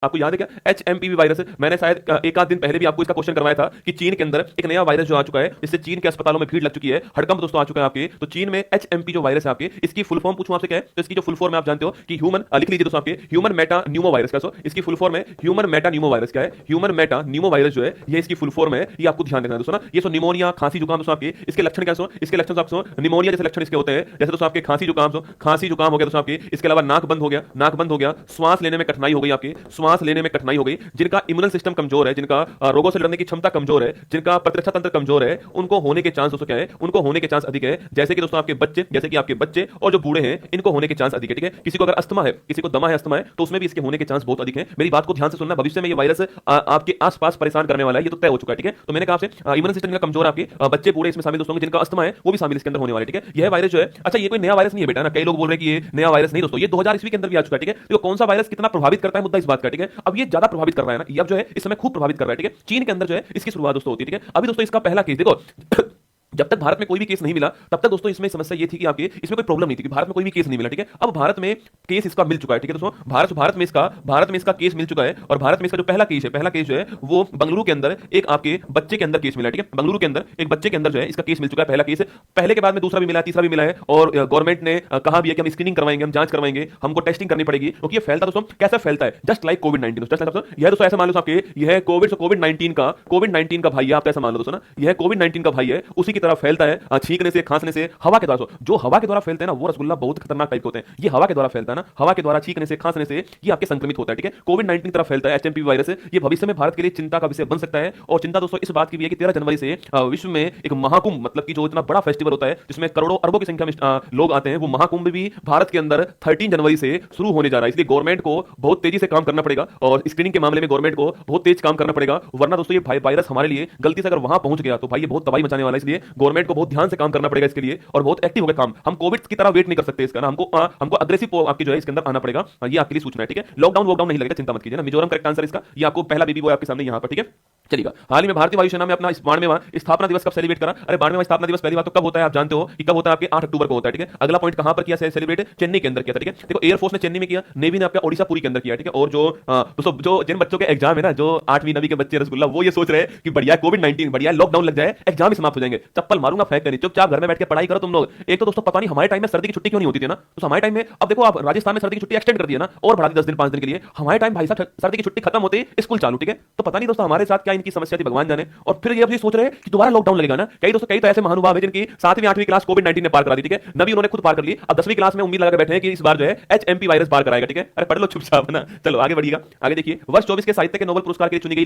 आपको याद है क्या HMPV वायरस? मैंने शायद एक आध दिन पहले भी आपको इसका क्वेश्चन करवाया था कि चीन के अंदर एक नया वायरस जो आ चुका है, जिससे चीन के अस्पतालों में भीड़ लग चुकी है, हड़कंप दोस्तों आ चुका है आपके। तो चीन में HMP जो वायरस है आपके, इसकी फुल फॉर्म पूछूं आपसे क्या है? तो इसकी जो फुल फॉर्म है आप जानते हो कि ह्यूमन, लिख लीजिए दोस्तों आपके, ह्यूमन मेटा न्यूमो वायरस का। इसकी फुल फॉर्म है ह्यूमन मेटा न्यूमो वायरस। क्या है? ह्यूमन मेटा न्यूमो वायरस जो है, ये इसकी फुल फॉर्म है। ये आपको ध्यान रखना है दोस्तों ना। ये सो निमोनिया, खांसी जुकाम दोस्तों आपके, इसके लक्षण क्या सो? इसके लक्षण आप सो निमोनिया जैसे लक्षण इसके होते हैं। जैसे दोस्तों आपके खांसी जुकाम हो गया दोस्तों आपके। इसके अलावा नाक बंद हो गया, श्वास लेने में कठिनाई हो गई आपकी, श्वास लेने में कठिनाई हो गई। जिनका इम्यून सिस्टम कमजोर है, जिनका रोगों से लड़ने की क्षमता कमजोर है, जिनका प्रतिरक्षा तंत्र कमजोर है, उनको होने के चांस दोस्तों क्या है? उनको होने के चांस अधिक है। जैसे कि दोस्तों आपके बच्चे, जैसे कि आपके बच्चे और जो बूढ़े हैं, इनको होने के चांस अधिक है। ठीक है? किसी को अगर अस्थमा है, किसी को दमा है, अस्थमा है, तो उसमें भी इसके होने के चांस बहुत अधिक है। मेरी बात को ध्यान से सुनना, भविष्य में ये वायरस आपके आसपास परेशान करने वाला है, ये तो तय हो चुका है। ठीक है? तो मैंने कहा आपसे इम्यून सिस्टम का कमजोर आपके बच्चे बूढ़े इसमें शामिल दोस्तों, जिनका अस्थमा है वो भी शामिल इसके अंदर होने वाले। ठीक है? यह वायरस जो है, अच्छा ये कोई नया वायरस नहीं है बेटा ना। कई लोग बोल रहे हैं कि ये नया वायरस नहीं दोस्तों, ये 2000 ईस्वी के अंदर भी आ चुका है। ठीक है? तो कौन सा वायरस कितना प्रभावित करता है, मुद्दा इस बात का। ठीक है? अब ये ज्यादा प्रभावित कर रहा है ना, ये अब जो है इस समय खूब प्रभावित कर रहा है। ठीक है? चीन के अंदर जो है इसकी शुरुआत दोस्तों होती है। ठीक है? अभी दोस्तों इसका पहला केस देखो जब तक भारत में कोई भी केस नहीं मिला, तब तक दोस्तों इसमें समस्या ये थी कि आपके इसमें कोई प्रॉब्लम नहीं थी कि भारत में कोई भी केस नहीं मिला। ठीक है? अब भारत में केस इसका मिल चुका है। ठीक है दोस्तों? भारत में इसका केस मिल चुका है। और भारत में इसका जो पहला केस जो है वो बंगलुरु के अंदर एक आपके बच्चे के अंदर केस मिला है। ठीक है? बंगलुरु के अंदर एक बच्चे के अंदर जो है इसका केस मिल चुका है, पहला केस। पहले के बाद में दूसरा भी मिला है, तीसरा भी मिला है। और गवर्नमेंट ने कहा भी है कि हम स्क्रीनिंग करवाएंगे, हम जांच करवाएंगे, हमको टेस्टिंग करनी पड़ेगी, क्योंकि ये फैलता दोस्तों कैसे फैलता है, जस्ट लाइक कोविड-19। यह दोस्तों ऐसा मान लो आपके, यह कोविड-19 का भाई है, आप ऐसा मान लो दोस्तों ना, यह कोविड-19 का भाई है, उसी की तरह फैलता है, छींकने से, खांसने से, हवा के द्वारा। जो हवा के द्वारा फैलते हैं ना, वो रसगुल्ला बहुत खतरनाक टाइप के होते हैं। ये हवा के द्वारा फैलता है ना, हवा के द्वारा छींकने से, खांसने से, ये आपके संक्रमित होता है। ठीक है? कोविड-19 की तरह फैलता है HMPV वायरस। ये भविष्य में भारत के लिए चिंता का विषय बन सकता है। और चिंता दोस्तों इस बात की भी है कि 13 जनवरी से विश्व में एक महाकुंभ, मतलब कि जो इतना बड़ा फेस्टिवल होता है जिसमें करोड़ों अरबों की संख्या में लोग आते हैं, वो महाकुंभ भी भारत के अंदर 13 जनवरी से शुरू होने जा रहा है। इसलिए गवर्नमेंट को बहुत तेजी से काम करना पड़ेगा और स्क्रीनिंग के मामले में गवर्नमेंट को बहुत तेज काम करना पड़ेगा, वरना दोस्तों ये वायरस हमारे लिए गलती से अगर वहां पहुंच गया तो भाई ये बहुत तबाही मचाने वाला है। इसलिए गवर्नमेंट को बहुत ध्यान से काम करना पड़ेगा इसके लिए, और बहुत एक्टिव होकर काम। हम कोविड की तरह वेट नहीं कर सकते इसका ना, हमको अग्रेसिव आपकी जो है इसके अंदर आना पड़ेगा। ये आपके लिए सूचना है। ठीक है? लॉकडाउन नहीं लगेगा, चिंता मत कीजिए ना। मिजोरम करेक्ट आंसर इसका। ये आपको पहला बेबी बॉय आपके सामने यहाँ पर। ठीक है? चलिएगा। हाल ही में भारतीय वायुसेना में अपना 92वां स्थापना दिवस कब सेलिब्रेट करा? अरे 92वां स्थापना दिवस पहली बात तो कब होता है आप जानते हो कि कब होता है? आपके 8 अक्टूबर को होता है। ठीक है? अगला पॉइंट कहां पर किया सेलिब्रेट? चेन्नई के अंदर किया था। ठीक है? देखो, एयरफोर्स ने चेन्नई में किया, नेवी ने आपका ओडिशा पुरी के अंदर किया। ठीक है? और जो दोस्तों जो जिन बच्चों के एग्जाम है ना, जो 8वीं 9वीं के बच्चे रसगुल्ला, वो ये सोच रहे हैं कि बढ़िया कोविड-19 बढ़िया लॉकडाउन लग जाए, एग्जाम ही समाप्त हो जाएंगे, चप्पल मारूंगा फेंक कर, चुपचाप घर में बैठ के पढ़ाई करो तुम लोग। एक तो दोस्तों पता नहीं हमारे टाइम में सर्दी की छुट्टी क्यों नहीं होती थी ना, तो हमारे टाइम में, अब देखो आप राजस्थान में सर्दी की छुट्टी एक्सटेंड कर दी है ना, और बढ़ा दी 10 दिन 5 दिन के लिए। हमारे टाइम भाई साहब सर्दी की छुट्टी खत्म होती है, स्कूल चालू। ठीक है? तो पता नहीं दोस्तों हमारे साथ क्या इनकी समस्या थी, भगवान जाने। और फिर ये अब सोच रहे हैं कि दोबारा लॉकडाउन लगेगा ना। कई दोस्तों, कई तो ऐसे महानुभाव है जिनकी 7वीं 8वीं क्लास कोविड-19 ने पार करा दी। ठीक है? नवी उन्होंने खुद पार कर ली, अब 10वीं क्लास में उम्मीद लगा बैठे हैं कि इस बार जो है HMP वायरस पार कराएगा। ठीक है? अरे पढ़ लो चुपचाप ना। चलो आगे बढ़िएगा। आगे देखिए, वर्ष 24 के साहित्य के नोबेल पुरस्कार के लिए चुनी गई